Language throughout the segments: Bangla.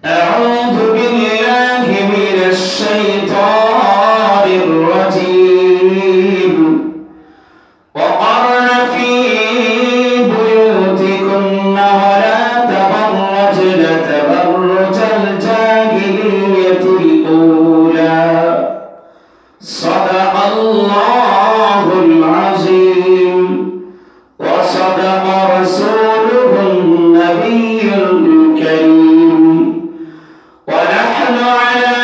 أعوذ بالله من الشيطان الرجيم وقرن في بيوتكن ولا تبرجن تبرج الجاهلية الأولى صدق الله العظيم وصدق رسوله النبي الكريم ونحن على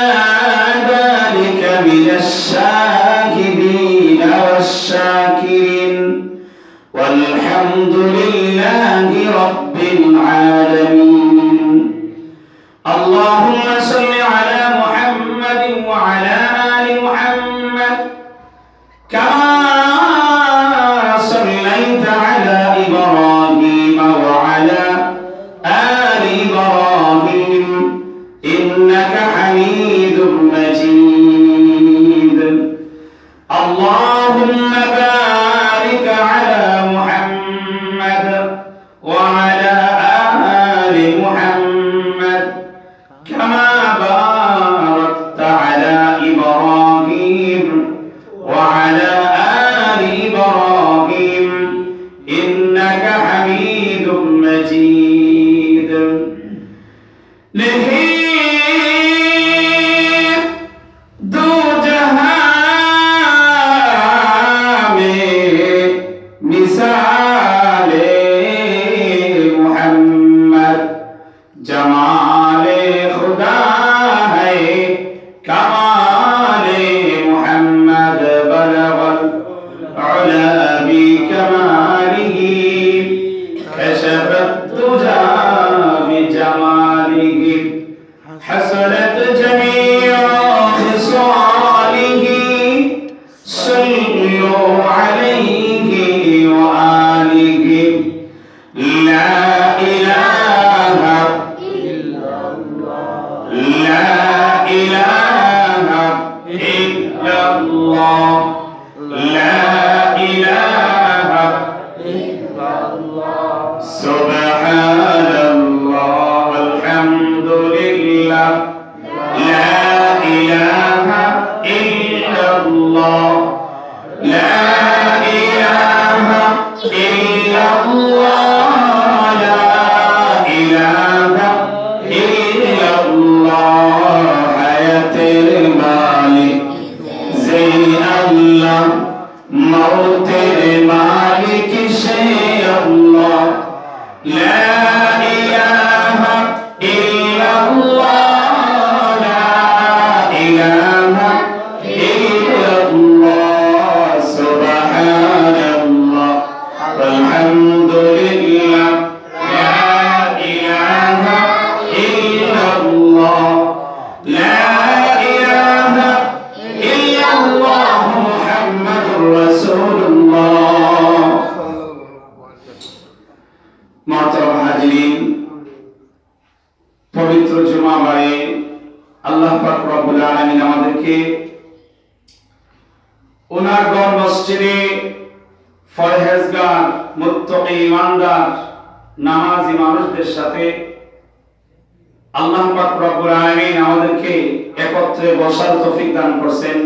ذلك من الشاهدين والشاكرين والحمد لله رب العالمين اللهم صل على محمد وعلى آل محمد كما صليت على إبراهيم وعلى آل إبراهيم إنك حميد مجيد اللهم بارك على محمد وعلى آل محمد كما باركت على إبراهيم وعلى آل إبراهيم إنك حميد مجيد दो जहां में मिसाले मोहम्मद जमाले खुदा है कमाले मोहम्मद बलगल उला बि कमालिही कशफत तुजा बि जमालिही हसनत जमीअ خصاله صلوا عليه وآله لا إله إلا الله لا إله إلا الله لا إله إلا الله سبحان الله والحمد لله لا إله إلا الله لا إله إلا الله لا إله إلا الله حياة المالك زي الله موت المالك شيء الله لا إله إلا الله الحمد لله لا إله إلا الله لا إله إلا الله محمد رسول الله محترم हाजिरीन পবিত্র জুমাবারে আল্লাহ পাক রব্বুল আলামিন আমাদেরকে ওনার ঘর মসজিদে ফরহেজগার মুত্তাকি ইমানদার নামাজি মানুষদের সাথে আল্লাহ পাক রব্বুল আলামিন আমাদেরকে একত্রে বসার তৌফিক দান করেছেন।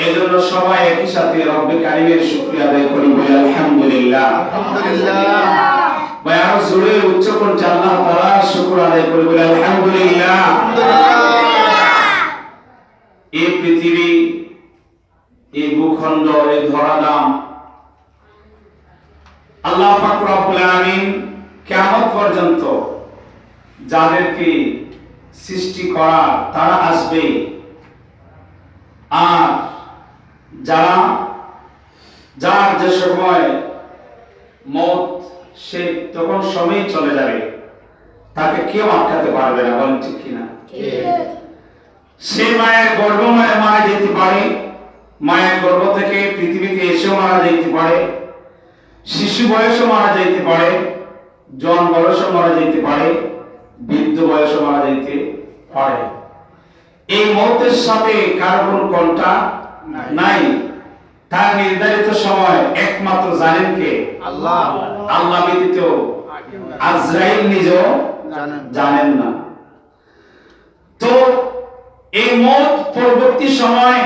এজন্য সবাই একই সাথে রব্বে কারীমের শুকরিয়া আদায় করি বলি আলহামদুলিল্লাহ। আলহামদুলিল্লাহ। ভাই আরো জোরে উচ্চ করে আল্লাহ তাআলার শুকর আদায় করি বলি আলহামদুলিল্লাহ। আলহামদুলিল্লাহ। এই পৃথিবী, এই ভূখণ্ড, এই ধরাধাম আল্লাহ পাক রব্বুল আলামিন কিয়ামত পর্যন্ত যাদেরকে সৃষ্টি করা তারা আসবে, আর যার যে সময় মওত সে তখন সময় চলে যাবে, তাকে কেউ আটকাতে পারবে না। বলেন ঠিক কিনা? সে মায়ের গর্ভময় মারা যেতে পারে, মায়ের গর্ভ থেকে পৃথিবীতে এসেও মারা যেতে পারে, শিশু বয়সে মারা যেতে পারে, জওয়ান বয়সে মারা যেতে পারে, বৃদ্ধ বয়সে মারা যেতে পারে। এই মওতের সাথে কার কোনো কন্টাক্ট নাই। তার নির্ধারিত সময় একমাত্র জানেন কে? আল্লাহ। আল্লাহ ব্যতীত আজরাইল নিজেও জানেন না। পরবর্তী সময়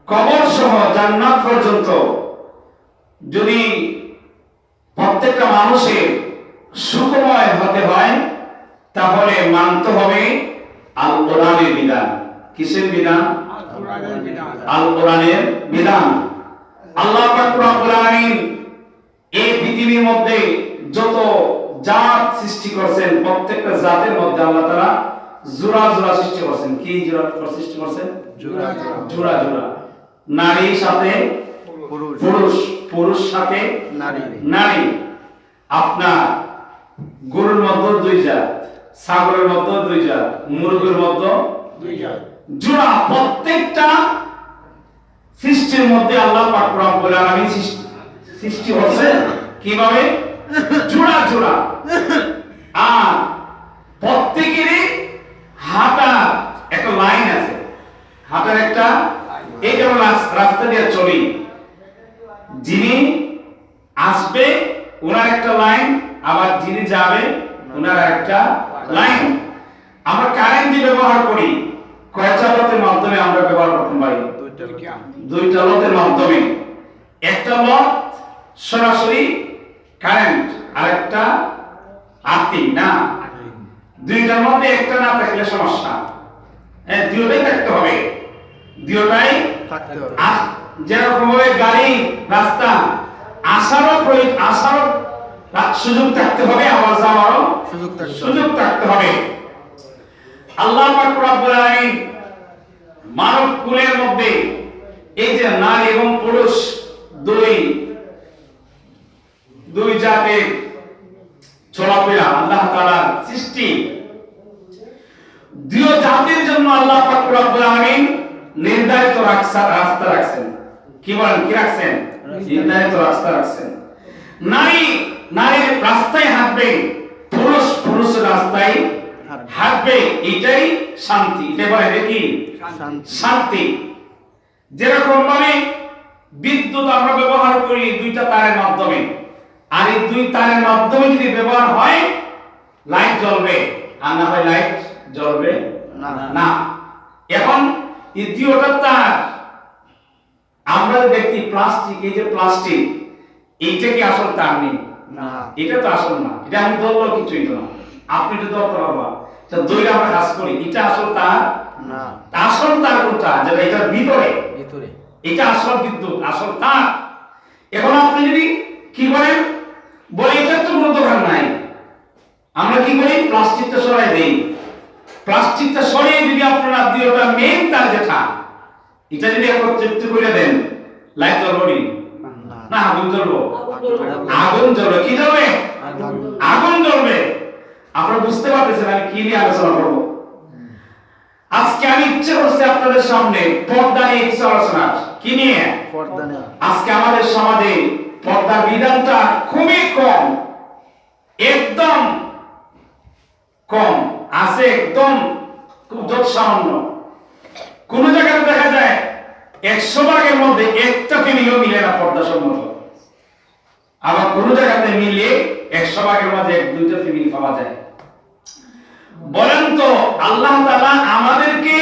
কবর সহ জান্নাত পর্যন্ত যদি প্রত্যেকটা মানুষের সুখময় হতে হয় তাহলে মানতে হবে আল কোরআনের বিধান। কিসের বিধান? আল কোরআনের বিধান। আল্লাহ পাক রব্বুল আলামিন এই পৃথিবীর মধ্যে যত জাত সৃষ্টি করেছেন প্রত্যেকটা জাতের মধ্যে আল্লাহ তাআলা জোড়া জোড়া সৃষ্টি করেছেন। কি জোড়া সৃষ্টি করেছেন? জোড়া জোড়া জোড়া। নারীর সাথে পুরুষ, পুরুষ সাথে নারী। আপনার গরুর মধ্যে দুই জাত, ছাগলের মধ্যে দুই জাত, মুরগির মধ্যে দুই জাত, জোড়া। প্রত্যেকটা সৃষ্টির মধ্যে আল্লাহ পাক রব্বুল আলামিন সৃষ্টি হচ্ছে কিভাবে? জোড়া জোড়া। আর প্রত্যেকেরই হাঁটা একটা লাইন আছে, হাঁটার একটা, এই যেমন রাস্তা দিয়ে চলি, যিনি আসবে ওনার একটা লাইন, আবার যিনি যাবে ওনার একটা লাইন। আমরা কারেন্ট দিয়ে ব্যবহার করি কয়টা লতের মাধ্যমে আমরা ব্যবহার করতে পারি? দুইটা লতের মাধ্যমে। একটা লট সরাসরি কারেন্ট, আর একটা আর্থিং না। দুইটার মধ্যে একটা না থাকলে সমস্যা। দুইটাই থাকতে হবে, দুইটাই থাকতে হবে। যেরকম ভাবে গাড়ি রাস্তা আসারও সুযোগ থাকতে হবে, আবার যাওয়ারও সুযোগ থাকতে হবে। আল্লাহ পাক রব্বুল আলামিন মানব কুলের মধ্যে এই যে নারী এবং পুরুষ দুই জাতের চলাফেরা আল্লাহ তাআলার সৃষ্টি, দুই জাতির জন্য আল্লাহ পাক রব্বুল আলামিন নির্ধারিত রাস্তা রাখছেন। কি বলেন? কি রাখছেন? নির্ধারিত রাস্তা রাখছেন। নারীর রাস্তায় হাঁটবে, পুরুষ পুরুষের রাস্তায় হাঁটবে। এটাই শান্তি। এটা বলে কি? শান্তি। যেরকম ভাবে বিদ্যুৎ আমরা ব্যবহার করি দুইটা তারের মাধ্যমে, আর এই দুই তারের মাধ্যমে যদি ব্যবহার হয় লাইট জ্বলবে, আর না হয় লাইট জ্বলবে না। এখন এই দুইটা তার আমরা দেখি প্লাস্টিক, এই যে প্লাস্টিক, এইটা কি আসল তার নেই? এটা তো আসল না। এটা আমি ধরলো কিছুই না, আপনি তো ধরতে পারবা, দইটা আমরা কাজ করি, এটা আসল তার না। আসল তার কোনটা? যেটা এটার ভিতরে, এটা আসল বিদ্যুৎ, আসল তার। এখন আপনি যদি কি করেন, বলে এটার তো কোনো দরকার নাই, আমরা কি করি? প্লাস্টিকটা সরাই দেই। প্লাস্টিকটা সরিয়ে যদি আপনারা দুইটা মেইন তার যেটা, এটা যদি একত্রিত করে দেন, লাইট জ্বলবে না? আগুন জ্বলবে? আগুন জ্বলবে। কি জ্বলবে? আগুন জ্বলবে। আপনারা বুঝতে পারতেছেন আমি কি নিয়ে আলোচনা করব? আজকে আমি ইচ্ছে করছে আপনাদের সামনে পর্দা নিয়ে কিছু আলোচনা। কি নিয়ে? পর্দা নিয়ে। আজকে আমাদের সমাজে পর্দার বিধানটা খুবই কম, একদম কম আছে, একদম খুব যত সামান্য। কোন জায়গায় দেখা যায় 100 ভাগের মধ্যে একটা ফ্যামিলিও মিলে না পর্দা সম্মত, আবার কোন জায়গাতে মিলে 100 ভাগের মধ্যে 1-2টা ফ্যামিলি পাওয়া যায়। বলেন তো আল্লাহ তাআলা আমাদেরকে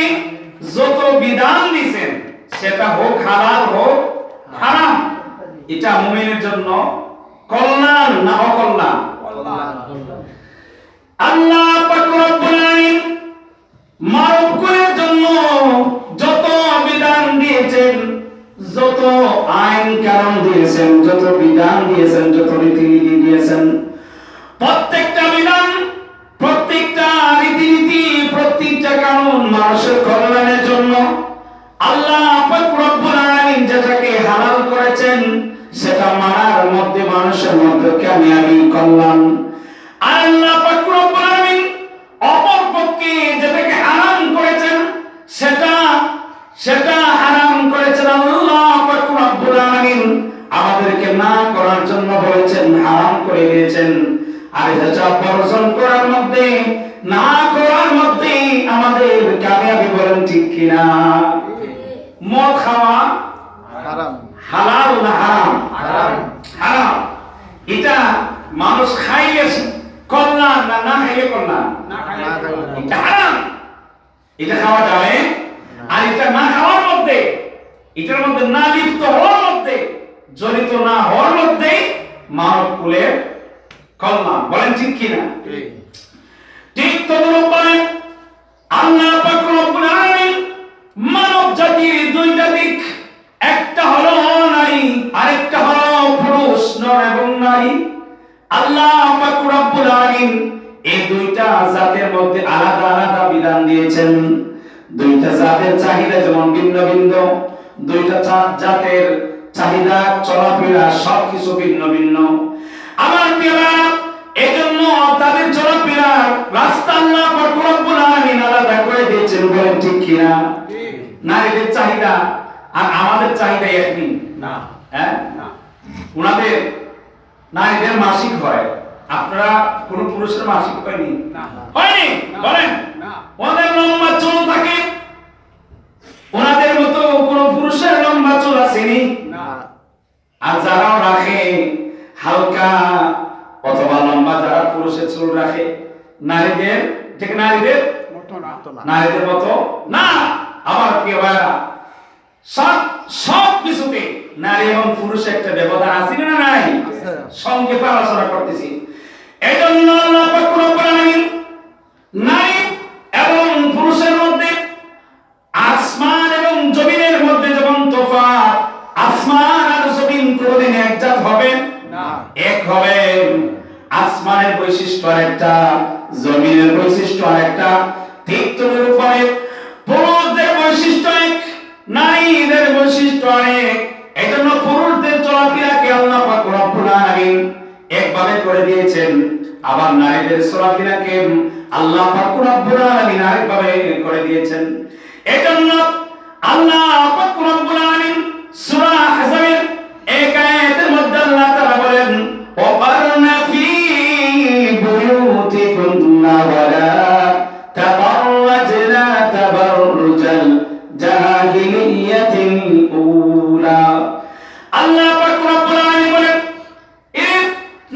যত বিধান দিয়েছেন, সেটা হোক হালাল হোক হারাম, এটা মুমিনের জন্য কল্যাণ না অকল্যাণ? আল্লাহ পাক রব্বুল আলামিন মানবকুলের জন্য যত বিধান দিয়েছেন, যত আইন কানুন দিয়েছেন, যত বিধান দিয়েছেন, যত রীতিনীতি দিয়েছেন, প্রত্যেকটা বিধান, প্রত্যেকটা রীতিনীতি, প্রত্যেকটা কানুন মানুষের কল্যাণের জন্য। আল্লাহ পাক রব্বুল আলামিন যেটাকে হালাল করেছেন সেটা মানার মধ্যে মানুষের মধ্যে কামিয়াবি, কল্যাণ। আর আল্লাহ পাক রব্বুল আলামিন অপর পক্ষে যেটাকে হারাম করেছেন, সেটা হারাম করেছেন আল্লাহ পাক রব্বুল আলামিন আমাদেরকে না করার জন্য বলেছেন, হারাম করে দিয়েছেন। আর যেটা বর্জন করার মধ্যে, না করার মধ্যে আমাদের কামিয়াবি। বলেন ঠিক কিনা? মদ খাওয়া হারাম, হালাল না হারাম? হারাম। এটা মানুষ খাইলে কল্যাণ না না খাইলে কল্যাণ? এটা হারাম, এটা খাওয়া যাবে। আর এটা এটা না খাওয়ার মধ্যে, এটার মধ্যে না লিপ্ত হওয়ার মধ্যে, জড়িত না হওয়ার মধ্যে মানব কুলের কল্যাণ। বলেন ঠিক কিনা? ঠিক তদনুপায় আল্লাহ পাক রব্বুল আলামিন মানব জাতির দুইটা দিক, একটা হলো নারী, আরেকটা হলো পুরুষ, নর এবং নারী। আল্লাহ পাক রব্বুল আলামিন এই দুইটা জাতের মধ্যে আলাদা আলাদা বিধান দিয়েছেন। দুইটা জাতের চাহিদা যেমন ভিন্ন ভিন্ন, দুইটা জাতের চাহিদা চলাফেরা সবকিছু ভিন্ন ভিন্ন। আমার প্রিয়রা, এজন্য তাদের চলাফেরার রাস্তা আল্লাহ পাক রব্বুল আলামিন আলাদা করে দিয়েছেন। বলেন ঠিক কিনা? নারীদের চাহিদা আর আমাদের চাহিদা একই না। হ্যাঁ, না। ওনাদের নারীদের মাসিক হয়, আপনারা কোন পুরুষের মাসিক হয়নি? হয়নি? বলেন। ওদের লম্বা চুল থাকে, ওনাদের মতো কোন পুরুষের লম্বা চুল আসেনি। আর যারাও রাখে হালকা অথবা লম্বা, যারা পুরুষের চুল রাখে, নারীদের ঠিক নারীদের মতো না। আমার প্রিয় ভাইরা, সব কিছুতে নারী এবং পুরুষের একটা ব্যবধান আছে না নাই? সংক্ষেপে আলোচনা করতেছি। এজন্য আল্লাহ পাক রব্বুল আলামিন নারী এবং পুরুষের মধ্যে, আসমান এবং জমিনের মধ্যে যেমন তফাৎ, আসমান আর জমিন কোনদিন একজাত হবে না, এক হবে। আসমানের বৈশিষ্ট্য আরেকটা, জমিনের বৈশিষ্ট্য আরেকটা। ঠিক তদ্রূপে পুরুষদের বৈশিষ্ট্য এক, নারীদের বৈশিষ্ট্য আরেক। এজন্য পুরুষদের চলাফেরাকে আল্লাহ পাক রব্বুল আলামিন একভাবে করে দিয়েছেন, আবার নারীদের চলাফেরাকে আল্লাহ পাক রব্বুল আলামিন আরেকভাবে করে দিয়েছেন। এজন্য আল্লাহ পাক রব্বুল আলামিন সূরা আহজাবের এক আয়াতের মধ্যে আল্লাহ তাআলা বলেন, ওয়াকারনা ফি বুয়ুতিকুন্না ওয়ালা তাবাররাজনা তাবাররুজাল জাহিলিয়াতিল উলা। আল্লাহ পাক রব্বুল আলামিন বলেন, এ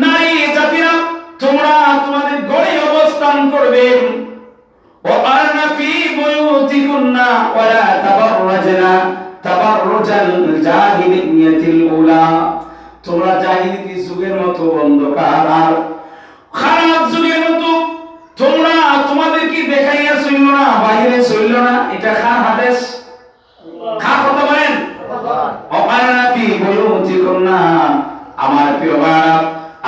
নারী জাতিরা, তোমরা তোমাদের ঘরে অবস্থান করবে। ওয়াকারনা ফি বুয়ুতিকুন্না ওয়ালা তাবাররাজনা তাবাররুজাল জাহিলিয়াতিল উলা। তোমরা জাহিলিয়াতি যুগের মতো অন্ধকার আর খারাপ যুগের মতো তোমরা তোমাদেরকে দেখাইয়া চলল না, বাইরে চলল না। এটা খান হাদিস, খান কথা বলেন। ওয়াকারনা ফি বুয়ুতিকুন্না। আমার প্রিয় ভাইরা,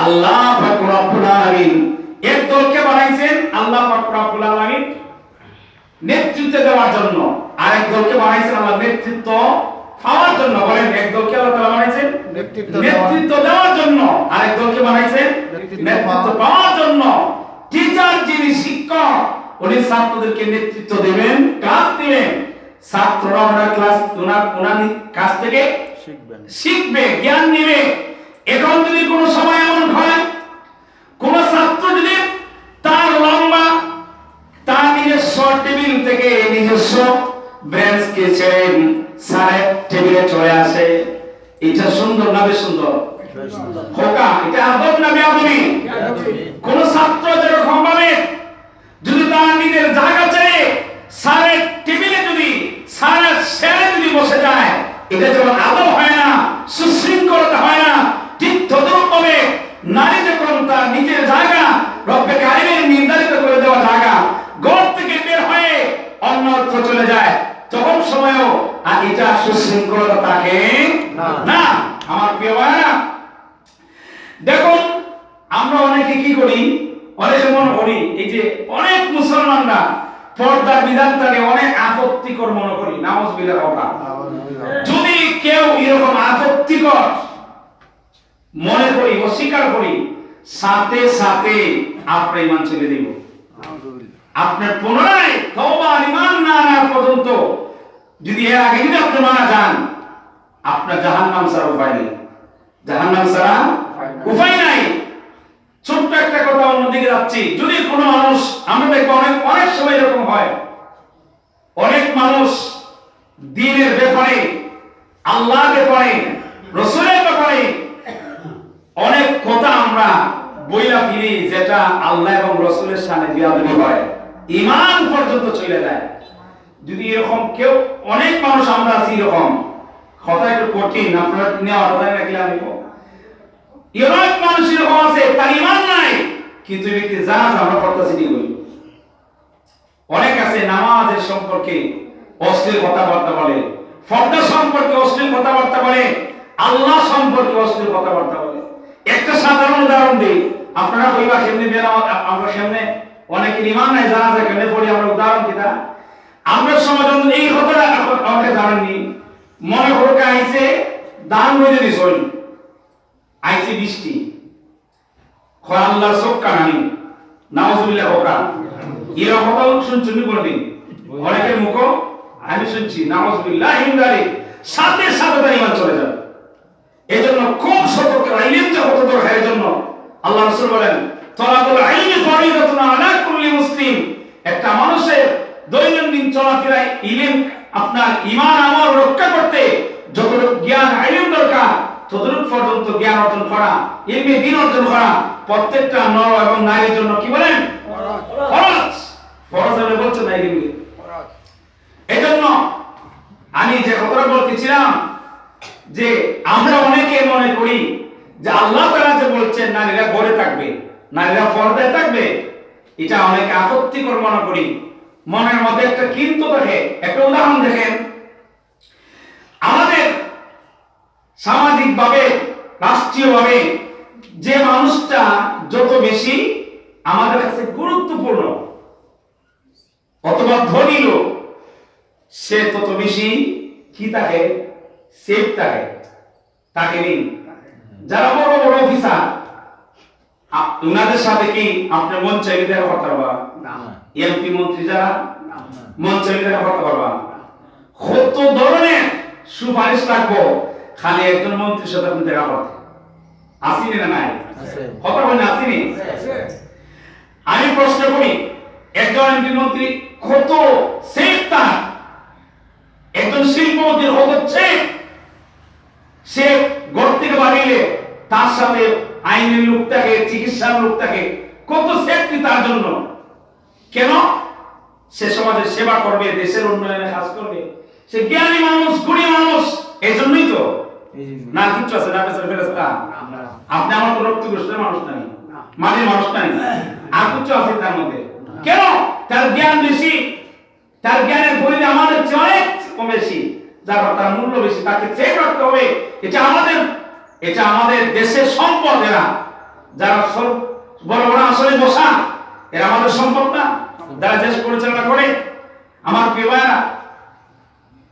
আল্লাহ পাক রব্বুল আলামিন এক দলকে বানাইছেন, আল্লাহ পাক রব্বুল আলামিন নেতৃত্ব দেওয়ার জন্য, আরেক দলকে বানাইছেন আল্লাহ নেতৃত্ব পাওয়ার জন্য। বলেন, এক দলকে আল্লাহ তাআলা বানাইছেন নেতৃত্ব দেওয়ার জন্য, আরেক দলকে বানাইছেন নেতৃত্ব পাওয়ার জন্য। টিচার যিনি শিক্ষক, উনি ছাত্রদেরকে নেতৃত্ব দেবেন, ক্লাস দিবেন। ছাত্ররা ওনার ক্লাস ওনার কাছ থেকে শিখবে, জ্ঞান নেবে। এখন যদি কোনো সময় এমন হয়, কোন ছাত্র যদি তার লম্বা, তার নিজস্ব টেবিল থেকে নিজস্ব ব্রেঞ্চকে ছেড়ে স্যারের টেবিলে চলে আসে, এটা সুন্দর না বেসুন্দর? খোকা, এটা আদব না বেয়াদবি? কোন ছাত্র যেরকম ভাবে যদি তার নিজের জায়গা ছেড়ে স্যারের টেবিলে যদি স্যারের সেরে যদি বসে যায়, এটা যেমন আদব হয় না, সুশৃঙ্খলতা হয় না, ঠিক তদ্রূপভাবে নারী যখন তার নিজের জায়গা, রব্বে কারিমের নির্ধারিত করে দেওয়া জায়গা, ঘর থেকে বের হয়ে অন্যত্র চলে যায়, তখন সময়ও আর এটা সুশৃঙ্খলতা থাকে না। আমার প্রিয় ভাইরা, দেখুন আমরা অনেকে কি করি, অনেকে মনে করি এই যে অনেক মুসলমানরা পর্দার বিধানটাকে অনেক আপত্তিকর মনে করি। নাউজুবিল্লাহ। যদি কেউ এরকম আপত্তিকর মনে করি, অস্বীকার করি, সাথে সাথে আপনার ঈমান ছেড়ে দিব। আপনার পুনরায় তওবা ঈমান না আনা পর্যন্ত যদি এর আগে যদি আপনি মারা যান, আপনার জাহান্নাম ছাড়া উপায় নেই। জাহান্নাম ছাড়া উপায় নাই। ছোট্ট একটা কথা অন্যদিকে যাচ্ছি। যদি কোনো মানুষ, আমরা দেখবো অনেক সময় এরকম হয়, অনেক মানুষ দ্বীনের ব্যাপারে, আল্লাহর ব্যাপারে, রাসূলের ব্যাপারে অনেক কথা আমরা বইলা ফিরি, যেটা আল্লাহ এবং রাসূলের সামনে বিয়াদবি হয়, ঈমান পর্যন্ত চলে যায়। যদি এরকম কেউ, অনেক মানুষ আমরা আছি এরকম, কথা একটু কঠিন, আপনারা নেওয়ার কথা রাখলে আমি অনেক মানুষ এরকম আছে তার ইমান নাই, কিন্তু ব্যক্তি জানাজা আমরা পড়তেছি নি বলি। অনেক আছে নামাজের সম্পর্কে অশ্লীল কথাবার্তা বলে, ফর্দা সম্পর্কে অশ্লীল কথাবার্তা বলে, আল্লাহ সম্পর্কে অশ্লীল কথাবার্তা বলে। একটা সাধারণ উদাহরণ দিই, আপনারা কইবা কেমনে আমরা কেমনে, অনেকের ইমান নাই জানাজা কেমনে পড়ি, আমরা উদাহরণ দিতা। আমরা সমাজ এই কথাটা আমাকে জানেননি, মনে করকে আইছে দান হইতে দিস আইছে বৃষ্টি, খয় আল্লাহর চোখ কানানি, নাউজুবিল্লাহ হোকা, এরা কথা শুনছেন কোনদিন? অনেকের মুখ আমি শুনছি, নাউজুবিল্লাহ হিমদারি, সাথে সাথে তার ইমান চলে যাবে। এই জন্য খুব সতর্ক, ইলম যে কত দরকার, এই জন্য আল্লাহ রাসূল বলেন তলাবুল ইলমি ফরিদাতুন আলা কুল্লি মুসলিম। একটা মানুষের দৈনন্দিন চলাফেরায় ইলম, আপনার ঈমান আমল রক্ষা করতে যতটুকু জ্ঞান ইলম দরকার, ততটুকু পর্যন্ত জ্ঞান অর্জন করা, ইলমে দ্বীন অর্জন করা প্রত্যেকটা নর এবং নারীর জন্য কি বলেন? ফরজ। ফরজ হলে বলছে না ইলম ফরজ। এজন্য আমি যে কথাটা বলতেছিলাম যে আমরা অনেকে মনে করি যে আল্লাহ তাআলা যে বলছেন নারীরা ঘরে থাকবে, নারীরা পর্দায় থাকবে, এটা অনেকে আপত্তিকর মনে করি। মনের মধ্যে একটা কিন্তু থাকে। একটা উদাহরণ দেখেন, আমাদের সামাজিকভাবে, রাষ্ট্রীয়ভাবে যে মানুষটা যত বেশি আমাদের কাছে গুরুত্বপূর্ণ অথবা ধনী লোক, সে তত বেশি কি থাকে? সেফ থাকে, তাকে নিন। যারা বড় বড় অফিসার, উনাদের সাথে কি আপনি মন চাইলে দেখা করতে পারবা? এমপি মন্ত্রী যারা মন চাইলে দেখা করতে পারবা? কত ধরনের সুপারিশ লাগবো খালি একজন মন্ত্রীর সাথে আপনি দেখা করতে, আসিনি না নাই? কথা বলেন আসিনি? আমি প্রশ্ন করি, একজন এমপি মন্ত্রী কত সেফ, তার একজন শিল্পপতির হচ্ছে, সে ঘর থেকে বাড়িলে তার সাথে আইনের লোক থাকে, চিকিৎসার লোক থাকে, কত সেফটি তার জন্য। কেন? সে সমাজের সেবা করবে, দেশের উন্নয়নে কাজ করবে, সে জ্ঞানী মানুষ, গুণী মানুষ। এই জন্যই তো না কিছু আছে না পেছনে ফেরেশতা, আপনি আমার তো রক্ত গোষ্ঠীর মানুষ নাই, মাটির মানুষ নাই, আর কিছু আছে তার মধ্যে। কেন? তার জ্ঞান বেশি, তার জ্ঞানের পরিধি আমাদের চেয়ে অনেক কম বেশি, যার তার মূল্য বেশি, তাকে চেক রাখতে হবে। এটা আমাদের দেশের সম্পদ। এরা যারা বড় বড় আসলে বসা, এরা আমাদের সম্পদ না, যারা দেশ পরিচালনা করে। আমার প্রিয় ভাইরা,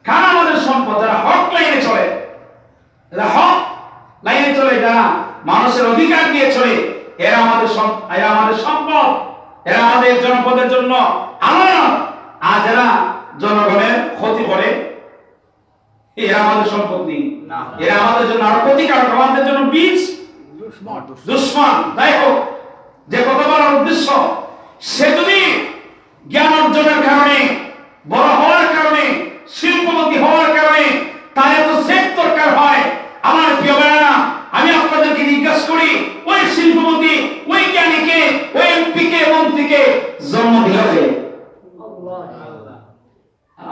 কারা আমাদের সম্পদ? যারা হক লাইনে চলে, যারা হক লাইনে চলে, যারা মানুষের অধিকার দিয়ে চলে, এরা আমাদের সম্পদ, এরা আমাদের জনপদের জন্য আমানত। আর যারা জনগণের ক্ষতি করে, এরা আমাদের সম্পদ নেই, এরা আমাদের জন্য আরো ক্ষতিকারক, আমাদের জন্য বীজ দুশ্মন। তাই হোক, যে কথা বলার উদ্দেশ্য, সে যদি জ্ঞান অর্জনের কারণে, বড় হওয়ার কারণে, শিল্পপতি হওয়ার কারণে তার এত সেফ দরকার হয়, আমার প্রিয় ভাইরা, আমি আপনাদেরকে জিজ্ঞাসা করি, ওই শিল্পপতি, ওই জ্ঞানীকে, ওই এমপিকে, মন্ত্রীকে জন্ম দিয়েছে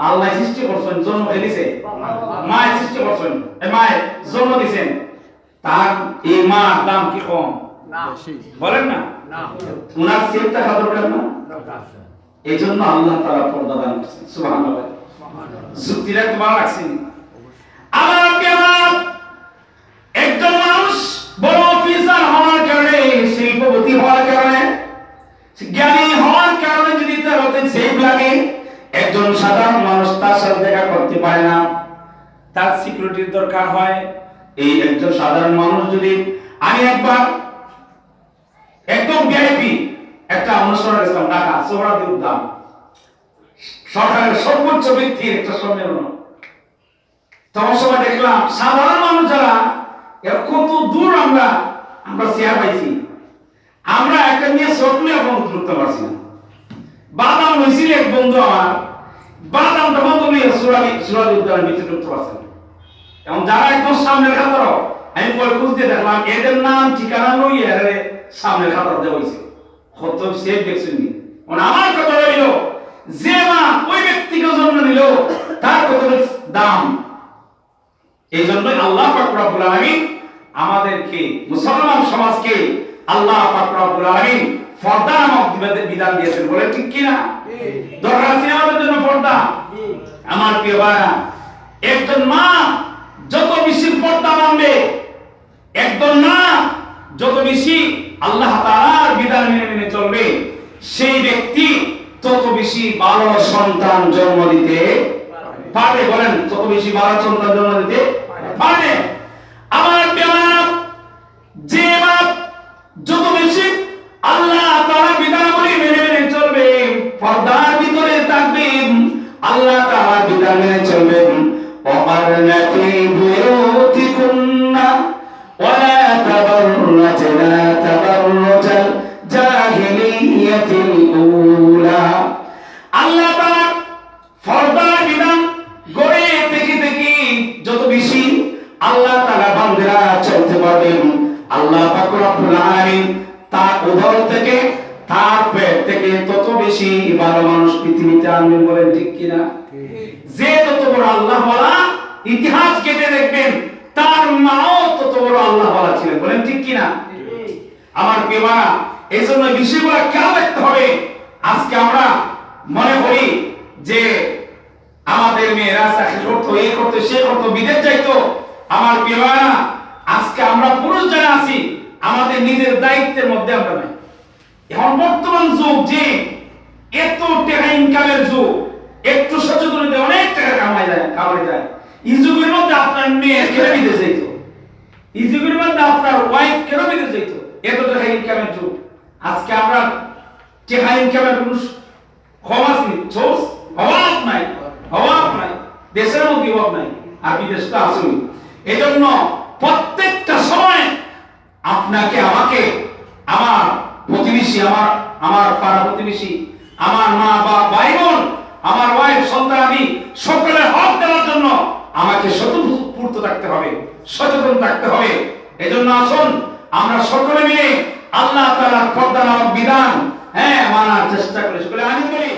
আল্লাহ সৃষ্টি করছেন, জন্ম দিয়েছে মায়ের সৃষ্টি করছেন, মায়ের জন্ম দিয়েছেন, তার এই মার দাম কি কম? বলেন না? উনার সেফ থাকা দরকার না? এই জন্য আল্লাহ তাআলা পর্দা দান করেছেন। সুবহানাল্লাহ। যুক্তিটা একটু ভালো লাগছে। আমার একজন মানুষ বড় অফিসার হওয়ার কারণে, শিল্পপতি হওয়ার কারণে, জ্ঞানী হওয়ার কারণে যদি তার হতে সেফ লাগে, একজন সাধারণ মানুষ তার সাথে দেখা করতে পারে না, তার সিকিউরিটির দরকার হয়। এই একজন সাধারণ মানুষ যদি, আমি একবার একদম ভিআইপি একটা অনুষ্ঠানে গেছিলাম ঢাকা সোহরাওয়ার্দী উদ্যান, সরকারের সর্বোচ্চ ব্যক্তির একটা সম্মেলন। তখন সময় দেখলাম সাধারণ মানুষ যারা, কত দূর আমরা চেয়ার পাইছি, আমরা একটা নিয়ে চটলে এখন ঢুকতে পারছি না। বাদাম হয়েছিল এক বন্ধু আমার, বাদামটা বন্ধ নিয়ে সোহরাওয়ার্দী উদ্যানের ভিতরে ঢুকতে পারছে না। এবং যারা একদম সামনের খাতার, আমি পরে খুঁজতে দেখলাম এদের নাম ঠিকানা লইয়ে সামনের খাতার দেওয়া হয়েছে। কত সেফ দেখছেন। আমার কথা রইল, যে মা ওই ব্যক্তিকে জন্ম দাম। এই জন্যই আল্লাহ পাক রব্বুল আলামিন আমাদেরকে, মুসলমান সমাজকে আল্লাহ পাক রব্বুল আলামিন পর্দা নামক বিধান দিয়েছেন। বলে ঠিক কি না? দরকার আছে আমাদের জন্য পর্দা। আমার প্রিয় ভাইরা, একজন মা যত বেশি পর্দা মানবে, একজন মা যত বেশি আল্লাহ তাআলার বিধান মেনে চলবে, সেই ব্যক্তি তত বেশি ভালো সন্তান জন্ম দিতে পারবে। বলেন, তত বেশি ভালো সন্তান জন্ম দিতে পারবে। আমার প্রিয়, যে বাপ যত বেশি আল্লাহ তাআলার বিধানাবলী মেনে চলবে, পর্দার ভিতরে থাকবে, আল্লাহ তাআলার বিধান মেনে চলবে, ওয়াকারনা ফি বুয়ুতিকুন্না ওয়ালা তাবাররাজনা তাবাররুজাল জাহিলিয়াতিল উলা। আল্লাহ তাআলা পর্দার বিধান গড়ে থেকে যত বেশি আল্লাহ তাআলা বান্দারা চলতে পারবেন, আল্লাহ পাক রব্বুল আলামিন তার উদর থেকে, তার পেট থেকে তত বেশি ভালো মানুষ পৃথিবীতে আনবেন। বলেন ঠিক কি না? যে তত বড় আল্লাহ ওয়ালা, ইতিহাস কেটে দেখবেন তার মাও তত বড় আল্লাহ ওয়ালা ছিলেন। বলেন ঠিক কি না? আমার প্রিয়, এই জন্য বিষয়গুলো খেয়াল রাখতে হবে। আজকে আমরা মনে করি যে আমাদের মেয়েরা চাকরি করতো, এই করতো, সে করতো, বিদেশ যাইতো। আমার প্রিয়, আজকে আমরা পুরুষ যারা আছি, আমাদের নিজের দায়িত্বের মধ্যে আমরা নাই। এখন বর্তমান যুগ যে এত টাকা ইনকামের যুগ, একটু সচেতন হতে অনেক টাকা কামাই যায়। এই যুগের মধ্যে আপনার মেয়ে কেন বিদেশ যাইত? এই যুগের মধ্যে আপনার ওয়াইফ কেন বিদেশ যাইত? এত টাকা ইনকামের যুগ। আজকে আমরা টাকা ইনকামের পুরুষ কম আছি, অভাব নাই, অভাব নাই, দেশের মধ্যে অভাব নাই, আর বিদেশ তো আসুন। এই জন্য প্রত্যেকটা সময় আপনাকে, আমাকে, আমার প্রতিবেশী, আমার পাড়া প্রতিবেশী, আমার মা বা ভাই বোন, আমার ওয়াইফ, সন্তান, আমি সকলের হক দেওয়ার জন্য আমাকে স্বতঃস্ফূর্ত থাকতে হবে, সচেতন থাকতে হবে। এজন্য আসুন আমরা সকলে মিলে আল্লাহ তাআলার পর্দা নামক বিধান মানার চেষ্টা করি। সকলে আমিন বলি।